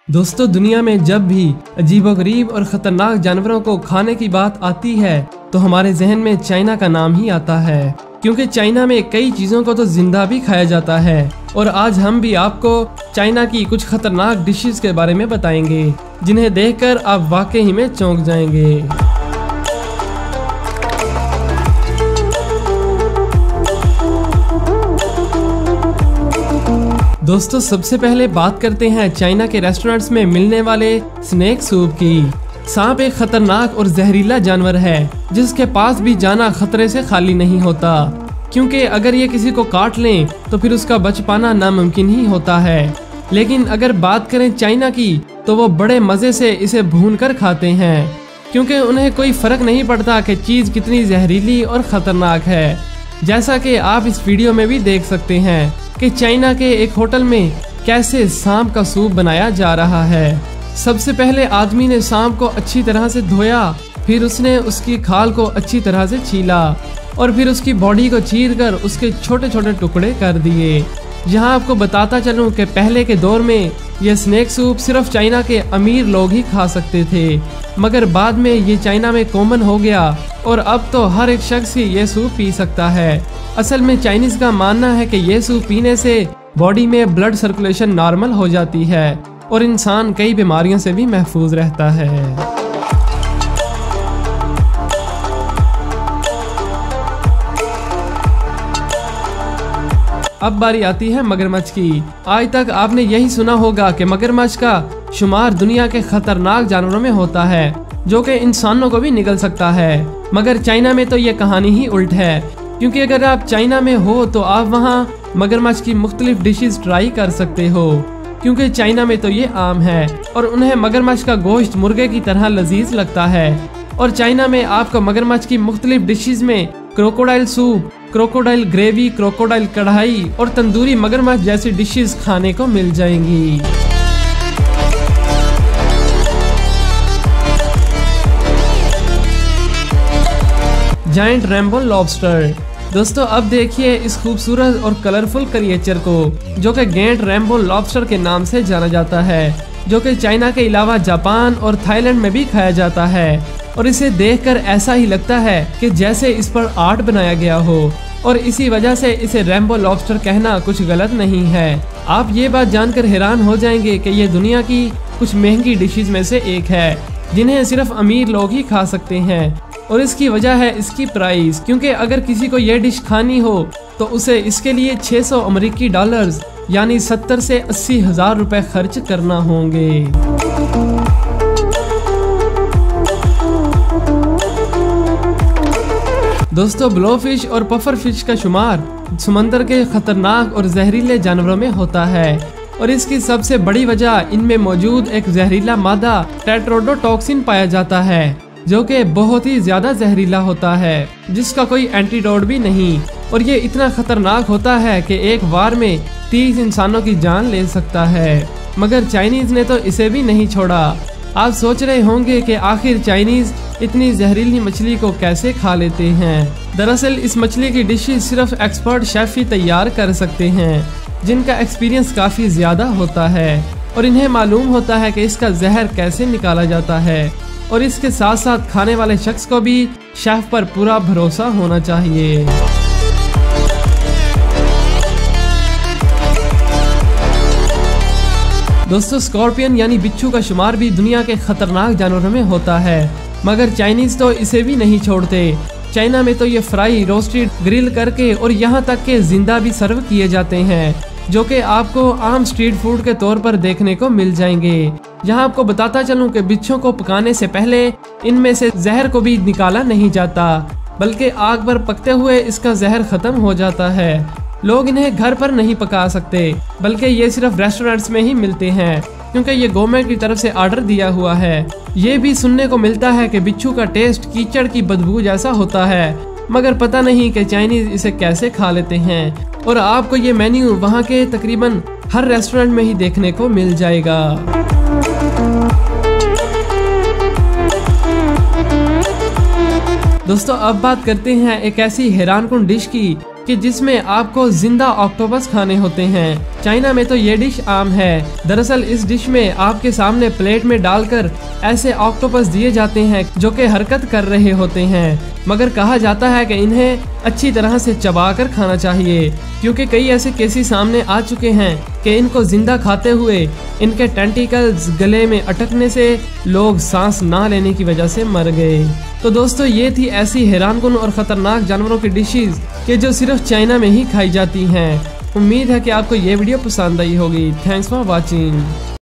दोस्तों, दुनिया में जब भी अजीबोगरीब और खतरनाक जानवरों को खाने की बात आती है तो हमारे जहन में चाइना का नाम ही आता है, क्योंकि चाइना में कई चीज़ों को तो जिंदा भी खाया जाता है। और आज हम भी आपको चाइना की कुछ खतरनाक डिशेस के बारे में बताएंगे जिन्हें देखकर आप वाकई में चौंक जाएंगे। दोस्तों, सबसे पहले बात करते हैं चाइना के रेस्टोरेंट्स में मिलने वाले स्नेक सूप की। सांप एक खतरनाक और जहरीला जानवर है जिसके पास भी जाना खतरे से खाली नहीं होता, क्योंकि अगर ये किसी को काट लें तो फिर उसका बच पाना नामुमकिन ही होता है। लेकिन अगर बात करें चाइना की तो वो बड़े मजे से इसे भून कर खाते हैं, क्योंकि उन्हें कोई फर्क नहीं पड़ता कि चीज कितनी जहरीली और खतरनाक है। जैसा कि आप इस वीडियो में भी देख सकते हैं कि चाइना के एक होटल में कैसे सांप का सूप बनाया जा रहा है। सबसे पहले आदमी ने सांप को अच्छी तरह से धोया, फिर उसने उसकी खाल को अच्छी तरह से छीला और फिर उसकी बॉडी को चीरकर उसके छोटे छोटे टुकड़े कर दिए। यहाँ आपको बताता चलूं कि पहले के दौर में यह स्नेक सूप सिर्फ चाइना के अमीर लोग ही खा सकते थे, मगर बाद में ये चाइना में कॉमन हो गया और अब तो हर एक शख्स ही ये सूप पी सकता है। असल में चाइनीज का मानना है कि ये सूप पीने से बॉडी में ब्लड सर्कुलेशन नॉर्मल हो जाती है और इंसान कई बीमारियों से भी महफूज रहता है। अब बारी आती है मगरमच्छ की। आज तक आपने यही सुना होगा कि मगरमच्छ का शुमार दुनिया के खतरनाक जानवरों में होता है, जो कि इंसानों को भी निगल सकता है। मगर चाइना में तो ये कहानी ही उल्ट है, क्योंकि अगर आप चाइना में हो तो आप वहाँ मगरमच्छ की मुख्तलिफ डिशेस ट्राई कर सकते हो, क्योंकि चाइना में तो ये आम है और उन्हें मगरमच्छ का गोश्त मुर्गे की तरह लजीज लगता है। और चाइना में आपको मगरमच्छ की मुख्तलिफ डिशेस में crocodile soup, crocodile gravy, crocodile कढ़ाई और तंदूरी मगरमच्छ जैसी डिशेस खाने को मिल जाएंगी। Giant rainbow lobster. दोस्तों, अब देखिए इस खूबसूरत और कलरफुल क्रिएचर को, जो कि गेंट रेनबो लॉबस्टर के नाम से जाना जाता है, जो कि चाइना के अलावा जापान और थाईलैंड में भी खाया जाता है। और इसे देखकर ऐसा ही लगता है कि जैसे इस पर आर्ट बनाया गया हो, और इसी वजह से इसे रेनबो लॉबस्टर कहना कुछ गलत नहीं है। आप ये बात जानकर हैरान हो जाएंगे कि ये दुनिया की कुछ महंगी डिशेस में से एक है जिन्हें सिर्फ अमीर लोग ही खा सकते हैं। और इसकी वजह है इसकी प्राइस, क्योंकि अगर किसी को यह डिश खानी हो तो उसे इसके लिए 600 अमेरिकी डॉलर्स यानी 70 से 80 हजार रुपए खर्च करना होंगे। दोस्तों, ब्लोफिश और पफर फिश का शुमार समंदर के खतरनाक और जहरीले जानवरों में होता है, और इसकी सबसे बड़ी वजह इनमें मौजूद एक जहरीला मादा टेट्रोडोटॉक्सिन पाया जाता है, जो कि बहुत ही ज्यादा जहरीला होता है, जिसका कोई एंटीडोट भी नहीं। और ये इतना खतरनाक होता है कि एक बार में 30 इंसानों की जान ले सकता है। मगर चाइनीज ने तो इसे भी नहीं छोड़ा। आप सोच रहे होंगे कि आखिर चाइनीज इतनी जहरीली मछली को कैसे खा लेते हैं। दरअसल इस मछली की डिशेस सिर्फ एक्सपर्ट शेफ ही तैयार कर सकते हैं, जिनका एक्सपीरियंस काफी ज्यादा होता है और इन्हें मालूम होता है कि इसका जहर कैसे निकाला जाता है। और इसके साथ साथ खाने वाले शख्स को भी शेफ पर पूरा भरोसा होना चाहिए। दोस्तों, स्कॉर्पियन यानी बिच्छू का शुमार भी दुनिया के खतरनाक जानवरों में होता है, मगर चाइनीज तो इसे भी नहीं छोड़ते। चाइना में तो ये फ्राई, रोस्टेड, ग्रिल करके और यहाँ तक के जिंदा भी सर्व किए जाते हैं, जो कि आपको आम स्ट्रीट फूड के तौर पर देखने को मिल जाएंगे। यहाँ आपको बताता चलूं कि बिच्छू को पकाने से पहले इनमें से जहर को भी निकाला नहीं जाता, बल्कि आग पर पकते हुए इसका जहर खत्म हो जाता है। लोग इन्हें घर पर नहीं पका सकते, बल्कि ये सिर्फ रेस्टोरेंट्स में ही मिलते हैं, क्योंकि ये गवर्नमेंट की तरफ से ऑर्डर दिया हुआ है। ये भी सुनने को मिलता है कि बिच्छू का टेस्ट कीचड़ की बदबू जैसा होता है, मगर पता नहीं कि चाइनीज इसे कैसे खा लेते हैं। और आपको ये मेन्यू वहाँ के तकरीबन हर रेस्टोरेंट में ही देखने को मिल जाएगा। दोस्तों, अब बात करते हैं एक ऐसी हैरानकुन डिश की कि जिसमें आपको जिंदा ऑक्टोपस खाने होते हैं। चाइना में तो ये डिश आम है। दरअसल इस डिश में आपके सामने प्लेट में डालकर ऐसे ऑक्टोपस दिए जाते हैं जो कि हरकत कर रहे होते हैं, मगर कहा जाता है कि इन्हें अच्छी तरह से चबाकर खाना चाहिए, क्योंकि कई ऐसे केसेस सामने आ चुके हैं कि इनको जिंदा खाते हुए इनके टेंटिकल्स गले में अटकने से लोग सांस ना लेने की वजह से मर गए। तो दोस्तों ये थी ऐसी हैरानकुन और खतरनाक जानवरों की डिशेस कि जो सिर्फ चाइना में ही खाई जाती हैं। उम्मीद है कि आपको ये वीडियो पसंद आई होगी। Thanks for watching.